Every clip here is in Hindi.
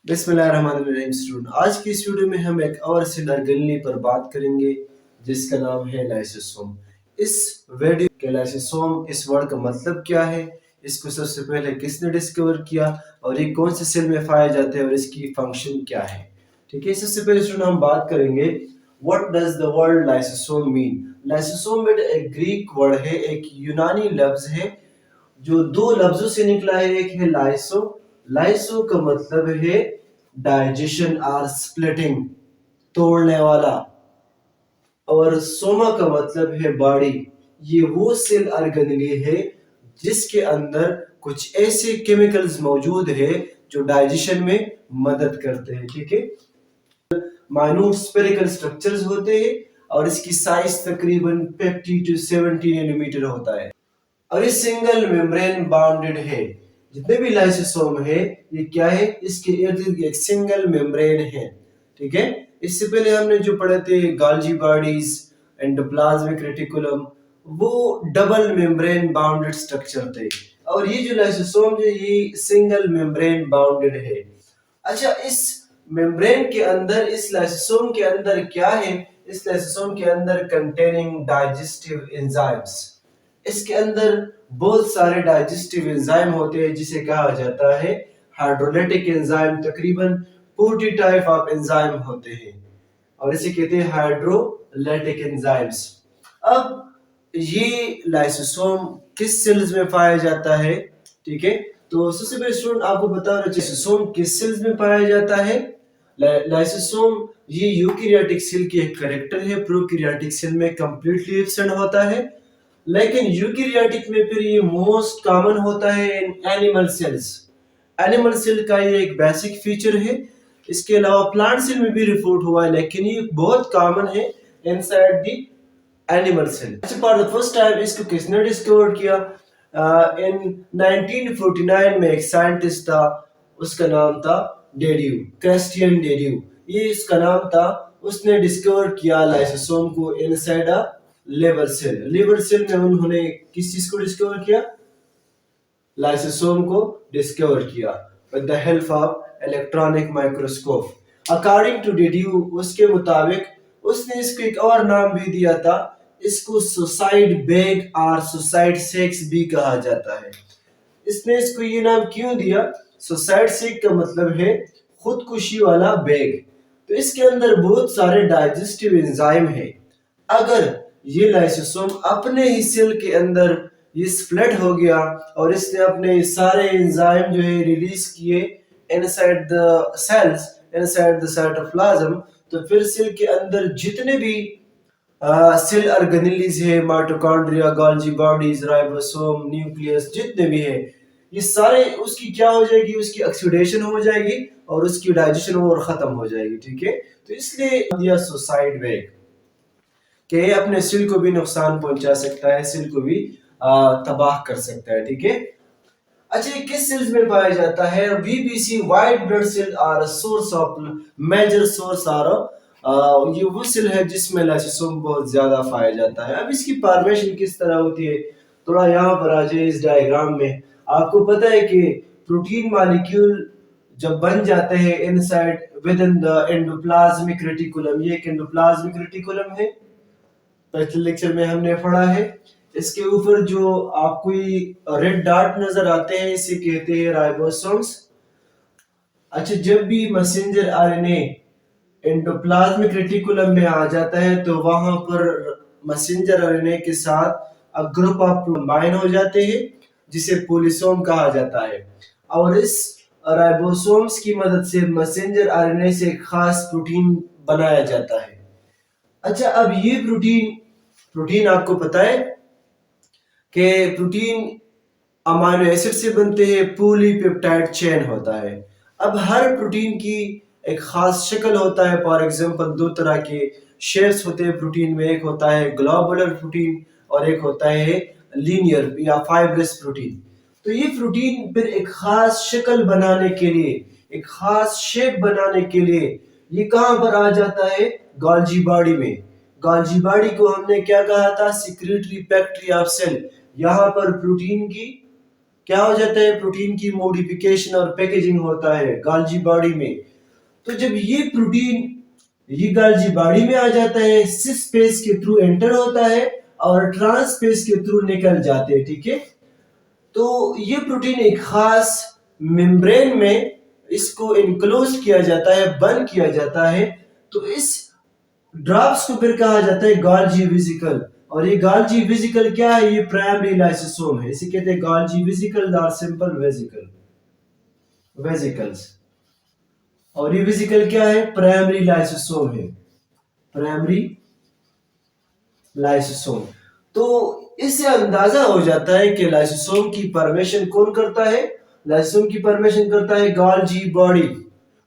बिस्मिल्लाहिर्रहमानिर्रहीम स्टूडेंट, आज की इस वीडियो में हम एक और सेल ऑर्गेनेली पर बात करेंगे जिसका नाम है लाइसोसोम। इस वीडियो के लाइसोसोम इस वर्ड का मतलब क्या है, इसको सबसे पहले किसने डिस्कवर किया और ये कौन से सेल में पाया जाता है और इसकी फंक्शन क्या है। ठीक है, सबसे पहले स्टूडेंट हम बात करेंगे what does the word lysosome mean. Lysosome एक ग्रीक वर्ड है, एक यूनानी लफ्ज है जो दो लफ्जों से निकला है। एक है लाइसो, लाइसो का मतलब है डाइजेशन और स्प्लिटिंग, तोड़ने वाला, और सोमा का मतलब है बॉडी। ये वो सेल ऑर्गेनेली है जिसके अंदर कुछ ऐसे केमिकल्स मौजूद है जो डाइजेशन में मदद करते हैं। ठीक है, माइन्यूट स्फेरिकल स्ट्रक्चर्स होते हैं और इसकी साइज तकरीबन 50 to 70 नैनोमीटर होता है और ये सिंगल मेम्ब्रेन बाउंडेड है। जितने भी लाइसोसोम है ये क्या है, इसके इर्द गिर्द एक सिंगल मेम्ब्रेन है। ठीक है, इससे पहले हमने जो पढ़े थे गोल्जी बॉडीज, एंडोप्लाज्मिक रेटिकुलम, वो डबल मेम्ब्रेन बाउंडेड स्ट्रक्चर थे और ये जो लाइसोसोम है ये सिंगल मेम्ब्रेन बाउंडेड है। अच्छा, इस मेम्ब्रेन के अंदर, इस लाइसोसोम के अंदर क्या है, इस लाइसोसोम के अंदर कंटेनिंग डाइजेस्टिव एंजाइम्स, इसके अंदर बहुत सारे डाइजेस्टिव एंजाइम होते हैं जिसे कहा जाता है हाइड्रोलाइटिक एंजाइम। तकरीबन 40 टाइप ऑफ एंजाइम होते हैं और इसे कहते हैं हाइड्रोलाइटिक एंजाइम्स। अब ये लाइसोसोम किस सेल्स में पाया जाता है? ठीक है, तो सबसे पहले स्टूडेंट आपको बताना चाहिए लाइसोसोम किस सेल्स में पाया जाता है। लाइसोसोम ये यूकैरियोटिक सेल की एक कैरेक्टर है, प्रोकैरियोटिक सेल में कंप्लीटली एब्सेंट होता है, लेकिन यूकैरियोटिक में फिर ये मोस्ट कॉमन होता है in animal cells. Animal cell का ये एक बेसिक फीचर है। इसके अलावा प्लांट सेल में भी रिपोर्ट हुआ है, लेकिन ये बहुत कॉमन है इनसाइड द एनिमल सेल। अच्छा, फॉर द फर्स्ट टाइम इसको किसने डिस्कवर किया? इन 1949 में एक साइंटिस्ट था, उसका नाम था डेड्यू, क्रिस्टियन डेड्यू, ये इसका नाम था। उसने डिस्कवर किया लाइसोसोम को inside a liver cell. Liver cell में उन्होंने किस चीज को डिस्कवर किया? लाइसोसोम को डिस्कवर किया with the help of electronic microscope. According to de Duve, उसके मुताबिक उसने इसको एक और नाम भी दिया था, इसको सुसाइड बैग और सुसाइड सेक्स भी कहा जाता है। इसने इसको ये नाम क्यों दिया? सुसाइड सेक का मतलब है खुदकुशी वाला बैग। तो इसके अंदर बहुत सारे डाइजेस्टिव एंजाइम है। अगर ये लाइसोसोम अपने ही सेल के अंदर ये स्प्लिट हो गया और इसने अपने सारे एंजाइम जो है रिलीज किए inside the sales, inside the cytoplasm, तो फिर सेल के अंदर जितने भी सेल ऑर्गेनेलीज है, mitochondria, Golgi bodies, ribosome, nucleus, जितने भी है, ये सारे उसकी क्या हो जाएगी, उसकी ऑक्सीडेशन हो जाएगी और उसकी डाइजेशन और खत्म हो जाएगी। ठीक है, तो इसलिए दिया सुसाइड वेग कि अपने सेल को भी नुकसान पहुंचा सकता है, सेल को भी तबाह कर सकता है। ठीक है, अच्छा, ये किस सेल्स में पाया जाता है? वीबीसी white blood cell are source of major source are, ये वो सेल है जिसमें लाइसोसोम बहुत ज्यादा पाया जाता है। अब इसकी फॉर्मेशन किस तरह होती है, थोड़ा यहाँ पर आ जाए इस डायग्राम में। आपको पता है कि प्रोटीन मॉलिक्यूल जब बन जाते हैं inside with in the endoplasmic reticulum, ये एक एंडोप्लाज्मिक रेटिकुलम है, पिछले लेक्चर में हमने पढ़ा है। इसके ऊपर जो आपको रेड डॉट नजर आते हैं इसे कहते हैं राइबोसोम्स। अच्छा, जब भी मैसेंजर आरएनए एंडोप्लाज्मिक रेटिकुलम में आ जाता है तो वहां पर मैसेंजर आरएनए के साथ ग्रुप ऑफ कंबाइन हो जाते हैं जिसे पोलिसोम कहा जाता है और इस राइबोसोम्स की मदद से मैसेंजर आरएनए से एक खास प्रोटीन बनाया जाता है। अच्छा, अब ये प्रोटीन प्रोटीन आपको पता है कि प्रोटीन अमाइनो एसिड से बनते हैं, पॉलीपेप्टाइड चेन होता है। अब हर प्रोटीन की एक खास शक्ल होता है। फॉर एग्जांपल दो तरह के शेप्स होते हैं प्रोटीन में, एक होता है ग्लोबुलर प्रोटीन और एक होता है लीनियर या फाइब्रस प्रोटीन। तो ये प्रोटीन फिर एक खास शक्ल बनाने के लिए, एक खास शेप बनाने के लिए ये कहां पर आ जाता है? गोल्जी बॉडी में। गोल्जी बॉडी को हमने क्या कहा था? Secretory factory of cell. यहाँ पर प्रोटीन की क्या हो जाता है, प्रोटीन की मॉडिफिकेशन और पैकेजिंग होता है गाल्जी बॉडी में। तो जब ये प्रोटीन ये गाल्जी बॉडी में आ जाता है, सिस स्पेस के थ्रू एंटर होता है और ट्रांस स्पेस के थ्रू निकल जाते हैं, ठीक है। तो ये प्रोटीन एक खास मेम्ब्रेन में इसको इनक्लोज किया जाता है, बंद किया जाता है। तो इस ड्रॉप्स को फिर कहा जाता है गोल्गी वेसिकल। और ये गोल्गी वेसिकल क्या है, ये प्राइमरी लाइसोसोम है, इसे कहते हैं गोल्गी वेसिकल और सिंपल वेसिकल वेसिकल्स। और ये वेसिकल क्या है, प्राइमरी लाइसोसोम है, प्राइमरी लाइसोसोम। तो इससे अंदाजा हो जाता है कि लाइसोसोम की फॉर्मेशन कौन करता है। लाइसोसोम की फॉर्मेशन करता है Golgi body.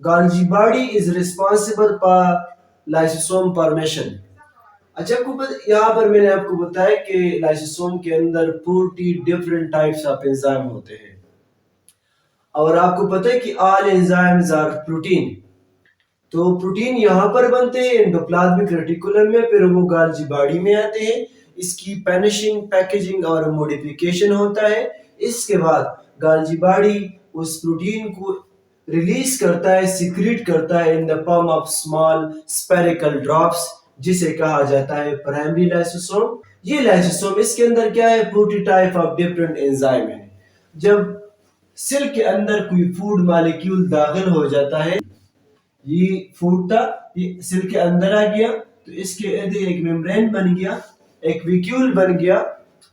Golgi body is responsible for lysosome formation. अच्छा, आपको यहाँ पर मैंने आपको बताया कि लाइसोसोम के अंदर 40 डिफरेंट टाइप्स ऑफ एंजाइम होते हैं। और आपको पता है कि ऑल एंजाइम्स आर प्रोटीन। तो प्रोटीन यहाँ पर बनते हैं एंडोप्लाज्मिक रेटिकुलम में, फिर वो गोल्गी बॉडी में आते हैं। इसकी पैनिशिंग, पैकेजिंग और मॉडिफिकेशन होता है। इसके बाद गोल्गी बॉडी उस प्रोटीन को रिलीज करता है, सिक्रीट करता है in the form of small spherical drops, जिसे कहा जाता है प्राइमरी लाइसोसोम। ये लाइसोसोम, इसके अंदर क्या है, 40 टाइप ऑफ डिफरेंट एंजाइम है। जब सेल के अंदर कोई फूड मॉलिक्यूल दाखिल हो जाता है, ये फूड था, ये सेल के अंदर आ गया, तो इसके इर्द एक मेम्ब्रेन बन गया, एक विक्यूल बन गया।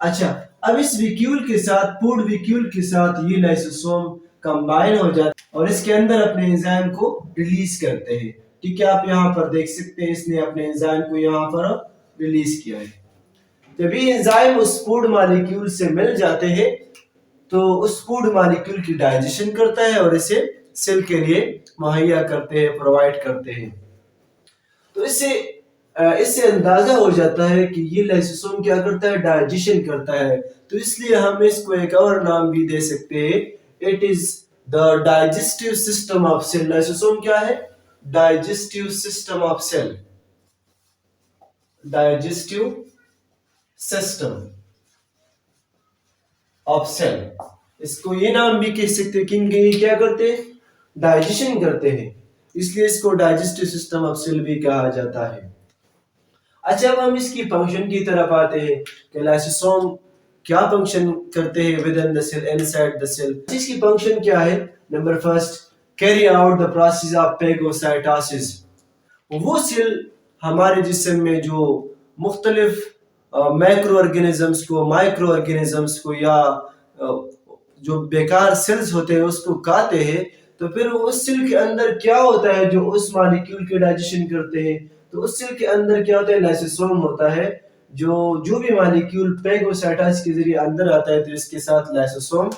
अच्छा, अब इस विक्यूल के साथ, फूड विक्यूल के साथ ये लाइसोसोम कंबाइन हो जाता है और इसके अंदर अपने एंजाइम को रिलीज करते हैं। ठीक है, आप यहाँ पर देख सकते हैं, इसने अपने एंजाइम को यहाँ पर रिलीज किया है। जब ये एंजाइम उस फूड मॉलिक्यूल से मिल जाते हैं, तो उस फूड मॉलिक्यूल की डाइजेशन करता है और इसे सेल के लिए मुहैया करते हैं, प्रोवाइड करते हैं। तो इससे अंदाजा हो जाता है कि ये लाइसोसोम क्या करता है, डाइजेशन करता है। तो इसलिए हम इसको एक और नाम भी दे सकते हैं, it is the digestive system of cell. Lysosome क्या है, digestive system of cell, digestive system of cell. इसको ये नाम भी कह सकते हैं कि ये क्या करते हैं, डाइजेशन करते हैं, इसलिए इसको डाइजेस्टिव सिस्टम ऑफ सेल भी कहा जाता है। अच्छा, अब हम इसकी फंक्शन की तरफ आते हैं कि लाइसोसोम क्या फंक्शन करते हैं with in the cell, inside the cell. इसकी फंक्शन क्या है, number first, carry out the process of phagocytosis. वो सेल हमारे जिस्म में जो मुख्तलिफ मैक्रो ऑर्गेनिजम्स को, माइक्रो ऑर्गेनिजम्स को या जो बेकार सेल्स होते हैं उसको खाते हैं, तो फिर उस सेल के अंदर क्या होता है, जो उस मॉलिक्यूल के डाइजेशन करते हैं। तो उस सेल के अंदर क्या होता है, लाइसोसोम होता है, जो भी मॉलिक्यूल फेगोसाइटोसिस के जरिए अंदर आता है, तो इसके साथ लाइसोसोम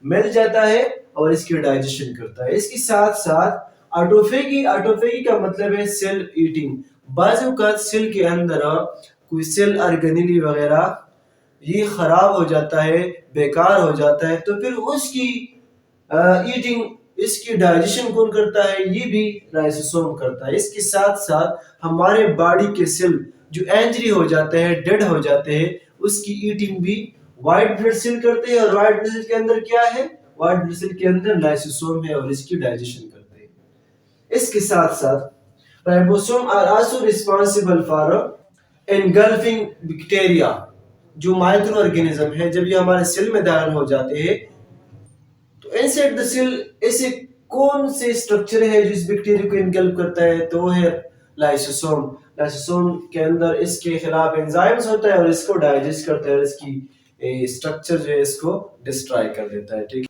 मिल जाता है और इसकी डाइजेशन करता है। इसके साथ साथ ऑटोफेगी, ऑटोफेगी का मतलब है सेल ईटिंग। बाज़ औक़ात सेल के अंदर कोई सेल ऑर्गेनेली वगैरह ये खराब हो जाता है, बेकार हो जाता है, तो फिर उसकी ईटिंग, इसकी डाइजेशन कौन करता है, ये भी लाइसोसोम करता है। इसके साथ साथ हमारे बॉडी के सेल जो इंजरी हो जाते हैं, डेड हो जाते हैं, उसकी ईटिंग भी व्हाइट ब्लड सेल करते हैं। और व्हाइट ब्लड सेल के अंदर क्या है, व्हाइट ब्लड सेल के अंदर लाइसोसोम है और इसकी डाइजेशन करते हैं। इसके साथ साथ ribosome are also responsible for engulfing bacteria, जो माइक्रो ऑर्गेनिज्म है, जब ये हमारे सेल में दाखिल हो जाते हैं, तो इनसाइड द सेल ऐसे कौन से स्ट्रक्चर है जो इस बैक्टीरिया को इनगल्फ करता है, तो है लाइसोसोम। लाइसोसोम के अंदर इसके खिलाफ एंजाइम्स होता है और इसको डाइजेस्ट करता है और इसकी स्ट्रक्चर जो है इसको डिस्ट्रॉय कर देता है। ठीक।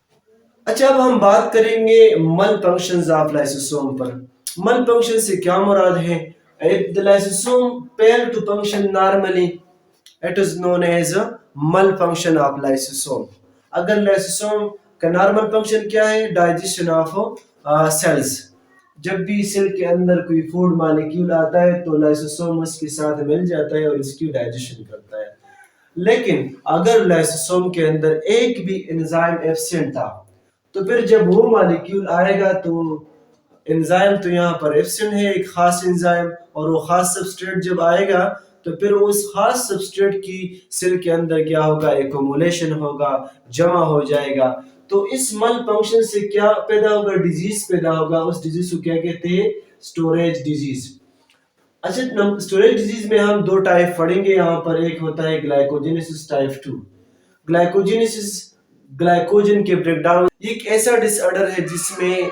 अच्छा, अब हम बात करेंगे मल फंक्शंस ऑफ लाइसोसोम पर। मल फंक्शन से क्या मुराद है, if the lysosome fail to function normally, it is known as a malfunction of lysosome. अगर लाइसोसोम का नॉर्मल फंक्शन क्या है, डाइजेशन ऑफ सेल्स। जब भी सेल के अंदर कोई फूड मॉलिक्यूल आता है, तो लाइसोसोम उसके साथ मिल जाता है और इसकी डाइजेशन करता है। लेकिन अगर लाइसोसोम के अंदर एक भी एंजाइम एब्सेंट था, तो फिर जब वो मॉलिक्यूल आएगा, तो एंजाइम तो यहाँ पर एब्सेंट है, एक खास एंजाइम, और वो खास सबस्ट्रेट जब आएगा, तो फिर उस खास सबस्ट्रेट की सेल के अंदर क्या होगा, एक्युमुलेशन होगा, जमा हो जाएगा। तो इस मल फंक्शन से क्या पैदा होगा, डिजीज पैदा होगा। उस डिजीज को क्या कहते हैं, स्टोरेज डिजीज। अच्छा, स्टोरेज डिजीज में हम दो टाइप पढ़ेंगे यहाँ पर। एक होता है ग्लाइकोजेनेसिस टाइप 2। ग्लाइकोजेनेसिस, ग्लाइकोजन के ब्रेकडाउन, एक ऐसा डिसऑर्डर है जिसमें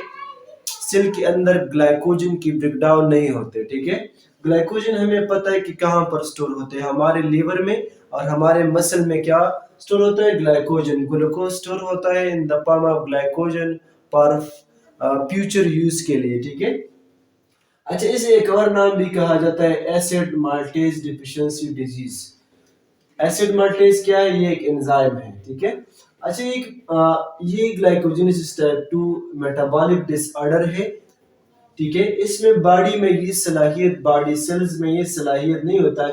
सेल के अंदर ग्लाइकोजन की ब्रेकडाउन नहीं होते। ठीक है, ग्लाइकोजन हमें पता है कि कहाँ पर स्टोर होते हैं, हमारे लीवर में और हमारे मसल में क्या स्टोर होता है, ग्लाइकोजन। ग्लूकोज स्टोर होता है in the form of glycogen for future use के लिए। ठीक है। अच्छा, इसे एक और नाम भी कहा जाता है acid maltase deficiency disease. Acid maltase क्या है, ये एक एंजाइम है। ठीक है। अच्छा, ये ग्लाइकोजेनेसिस टाइप 2 मेटाबॉलिक डिसऑर्डर है। ठीक है, इसमें बॉडी में ये सलाहियत, बॉडी सेल्स में ये सलाहियत नहीं होता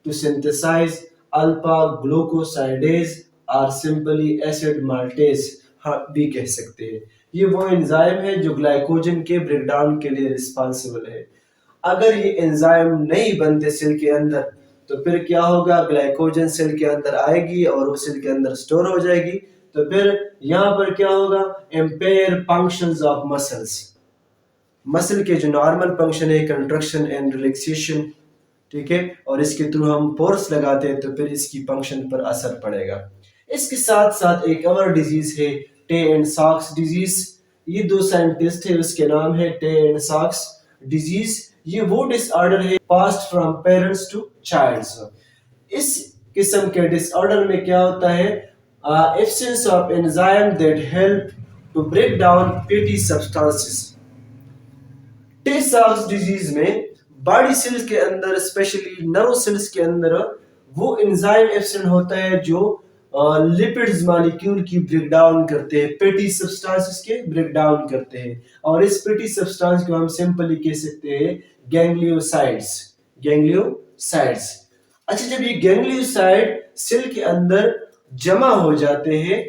टू सिंथेसाइज अल्फा ग्लूकोसाइडेज और सिंपली एसिड माल्टेज, हाँ भी कह सकते हैं। ये वो एंजाइम है जो ग्लाइकोजन के ब्रेकडाउन के लिए रिस्पॉन्सिबल है। अगर ये एंजाइम नहीं बनते सेल के अंदर, तो फिर क्या होगा, ग्लाइकोजन सेल के अंदर आएगी और वो सेल के अंदर स्टोर हो जाएगी। तो फिर यहाँ पर क्या होगा, empire functions of muscles. Muscle के जो नॉर्मल फंक्शन है, कंट्रक्शन एंड रिलैक्सेशन, ठीक है, और इसके थ्रू हम फोर्स लगाते हैं तो फिर इसकी फंक्शन पर असर पड़ेगा। इसके साथ साथ एक और डिजीज है टे एंड सॉक्स डिजीज। ये दो साइंटिस्ट है, उसके नाम है टे एंड सॉक्स डिजीज। ये वो डिसऑर्डर है passed from parents to childs. इस किस्म के डिसऑर्डर में क्या होता है, absence of enzyme that help to break down fatty substances. Tay सॉक्स डिजीज में बॉडी सेल्स के अंदर, स्पेशली नर्व सेल्स के अंदर, वो एंजाइम एब्सेंट होता है जो लिपिड्स मॉलिक्यूल की ब्रेक डाउन करते हैं, फैटी सब्सटेंसेस के ब्रेक डाउन करते हैं। और इस फैटी सब्सटेंस को हम सिंपली कह सकते हैं गैंग्लियोसाइड्स। गैंग्लियोसाइड्स। अच्छा, जब ये गैंग्लियोसाइड सेल के अंदर जमा हो जाते हैं,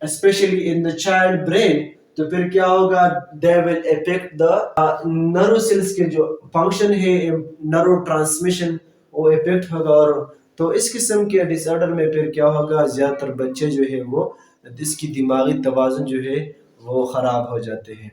specially in the child brain, तो फिर क्या होगा, they will affect the nerve cells के जो फंक्शन है, नर्व ट्रांसमिशन, वो इफेक्ट होगा। और तो इस किस्म के डिसऑर्डर में फिर क्या होगा, ज्यादातर बच्चे जो है वो, जिसकी दिमागी तवाज़ुन जो है वो खराब हो जाते हैं।